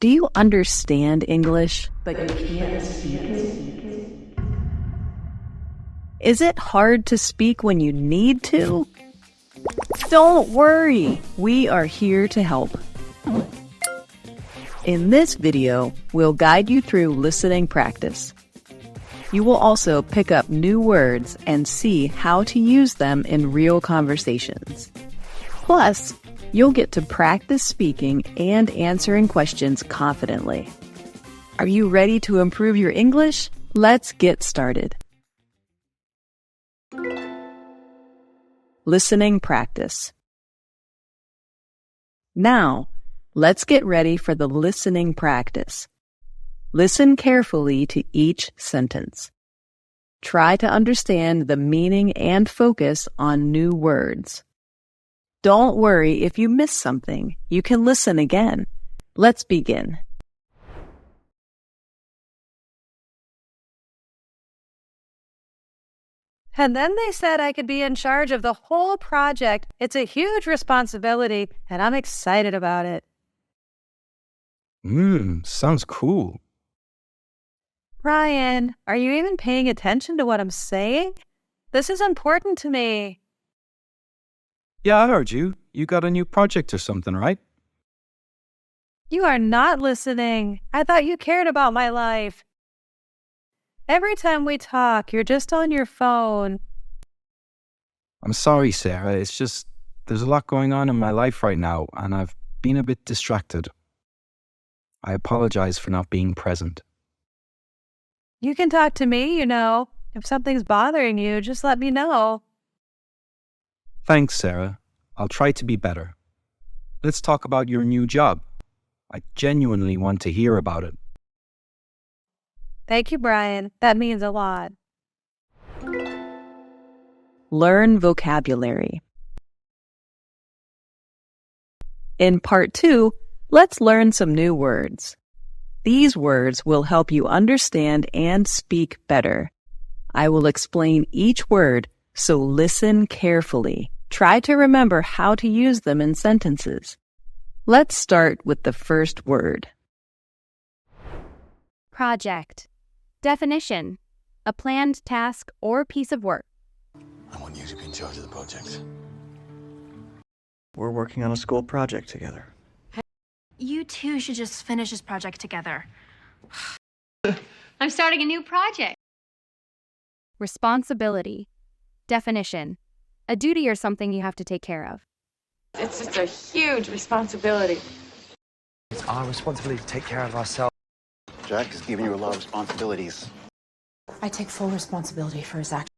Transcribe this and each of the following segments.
Do you understand English, but you can't speak it? Is it hard to speak when you need to? Don't worry, we are here to help. In this video, we'll guide you through listening practice. You will also pick up new words and see how to use them in real conversations. Plus, you'll get to practice speaking and answering questions confidently. Are you ready to improve your English? Let's get started. Listening practice. Now, let's get ready for the listening practice. Listen carefully to each sentence. Try to understand the meaning and focus on new words. Don't worry if you miss something. You can listen again. Let's begin. And then they said I could be in charge of the whole project. It's a huge responsibility, and I'm excited about it. Sounds cool. Ryan, are you even paying attention to what I'm saying? This is important to me. Yeah, I heard you. You got a new project or something, right? You are not listening. I thought you cared about my life. Every time we talk, you're just on your phone. I'm sorry, Sarah. It's just there's a lot going on in my life right now, and I've been a bit distracted. I apologize for not being present. You can talk to me, If something's bothering you, just let me know. Thanks, Sarah. I'll try to be better. Let's talk about your new job. I genuinely want to hear about it. Thank you, Brian. That means a lot. Learn vocabulary. In part 2, let's learn some new words. These words will help you understand and speak better. I will explain each word, so listen carefully. Try to remember how to use them in sentences. Let's start with the first word. Project. Definition. A planned task or piece of work. I want you to be in charge of the project. We're working on a school project together. You two should just finish this project together. I'm starting a new project. Responsibility. Definition. A duty or something you have to take care of. It's just a huge responsibility. It's our responsibility to take care of ourselves. Jack is giving you a lot of responsibilities. I take full responsibility for his actions.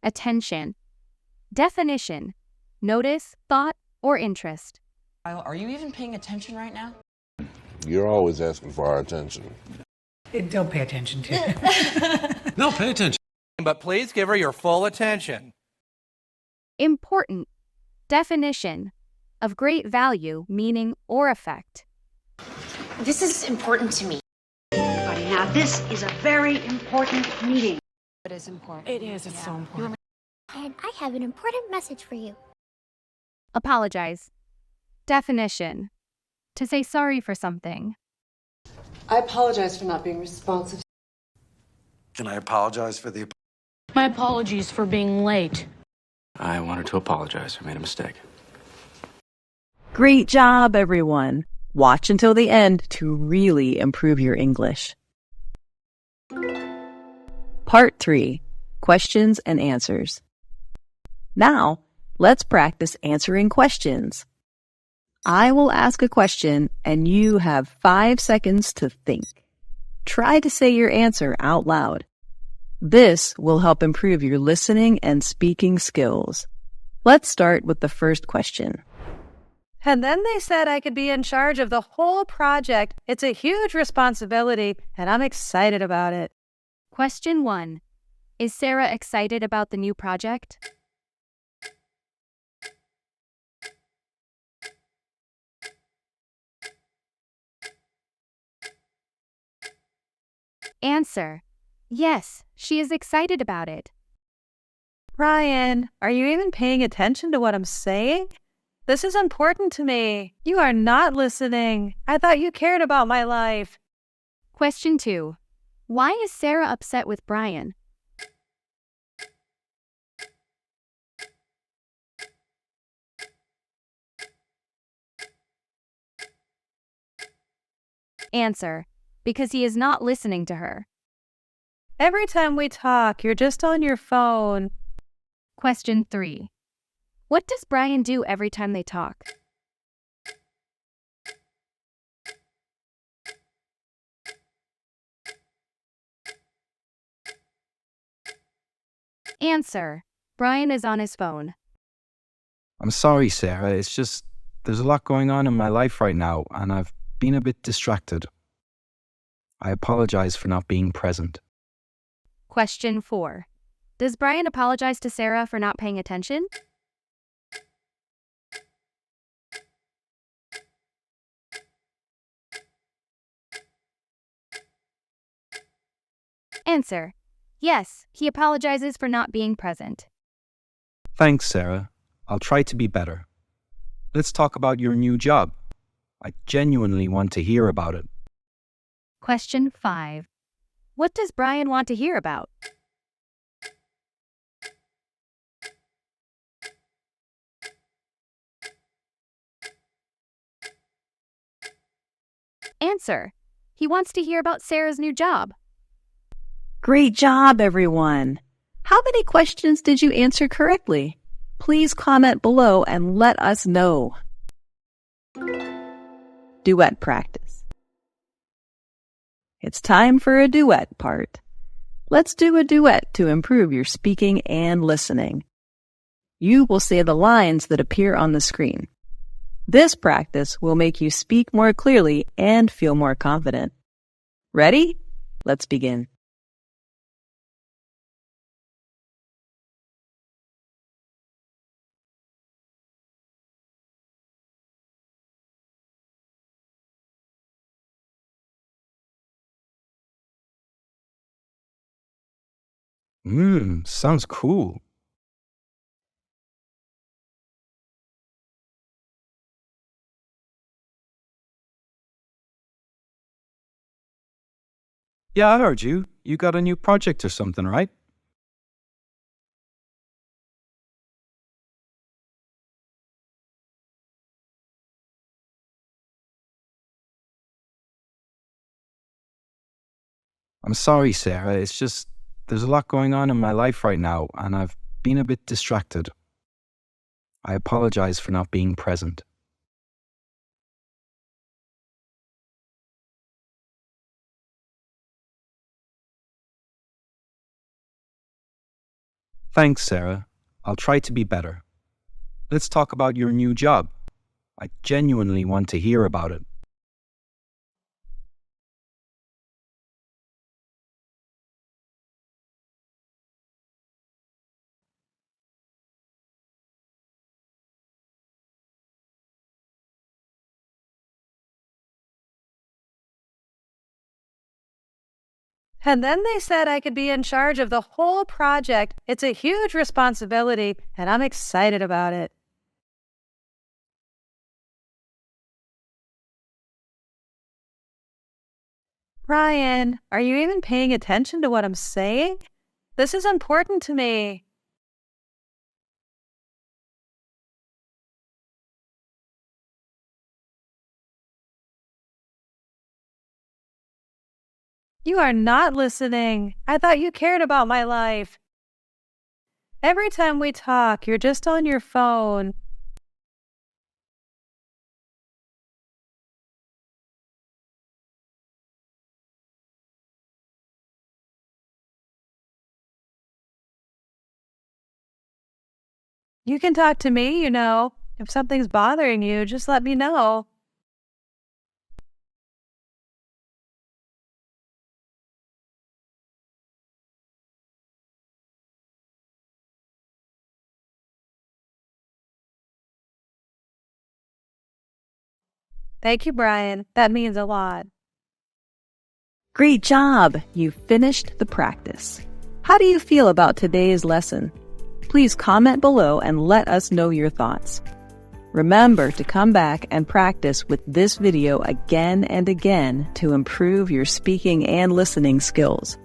Attention. Definition. Notice, thought, or interest. Are you even paying attention right now? You're always asking for our attention. Don't pay attention to it. No, pay attention. But please give her your full attention. Important. Definition. Of great value, meaning, or effect. This is important to me. Everybody, now this is a very important meeting. It is important. It is. It's so important. And I have an important message for you. Apologize. Definition. To say sorry for something. I apologize for not being responsive. Can I apologize for the... My apologies for being late. I wanted to apologize. I made a mistake. Great job, everyone. Watch until the end to really improve your English. Part 3. Questions and answers. Now, let's practice answering questions. I will ask a question, and you have 5 seconds to think. Try to say your answer out loud. This will help improve your listening and speaking skills. Let's start with the first question. And then they said I could be in charge of the whole project. It's a huge responsibility, and I'm excited about it. Question 1. Is Sarah excited about the new project? Answer. Yes, she is excited about it. Ryan, are you even paying attention to what I'm saying? This is important to me. You are not listening. I thought you cared about my life. Question 2. Why is Sarah upset with Brian? Answer. Because he is not listening to her. Every time we talk, you're just on your phone. Question 3. What does Brian do every time they talk? Answer. Brian is on his phone. I'm sorry, Sarah. It's just there's a lot going on in my life right now, and I've been a bit distracted. I apologize for not being present. Question 4. Does Brian apologize to Sarah for not paying attention? Answer. Yes, he apologizes for not being present. Thanks, Sarah. I'll try to be better. Let's talk about your new job. I genuinely want to hear about it. Question 5. What does Brian want to hear about? Answer. He wants to hear about Sarah's new job. Great job, everyone! How many questions did you answer correctly? Please comment below and let us know. Duet practice. It's time for a duet part. Let's do a duet to improve your speaking and listening. You will say the lines that appear on the screen. This practice will make you speak more clearly and feel more confident. Ready? Let's begin. Sounds cool. Yeah, I heard you. You got a new project or something, right? I'm sorry, Sarah. It's just there's a lot going on in my life right now, and I've been a bit distracted. I apologize for not being present. Thanks, Sarah. I'll try to be better. Let's talk about your new job. I genuinely want to hear about it. And then they said I could be in charge of the whole project. It's a huge responsibility, and I'm excited about it. Brian, are you even paying attention to what I'm saying? This is important to me. You are not listening. I thought you cared about my life. Every time we talk, you're just on your phone. You can talk to me, If something's bothering you, just let me know. Thank you, Brian. That means a lot. Great job! You finished the practice. How do you feel about today's lesson? Please comment below and let us know your thoughts. Remember to come back and practice with this video again and again to improve your speaking and listening skills.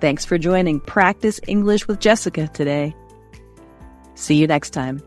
Thanks for joining Practice English with Jessica today. See you next time.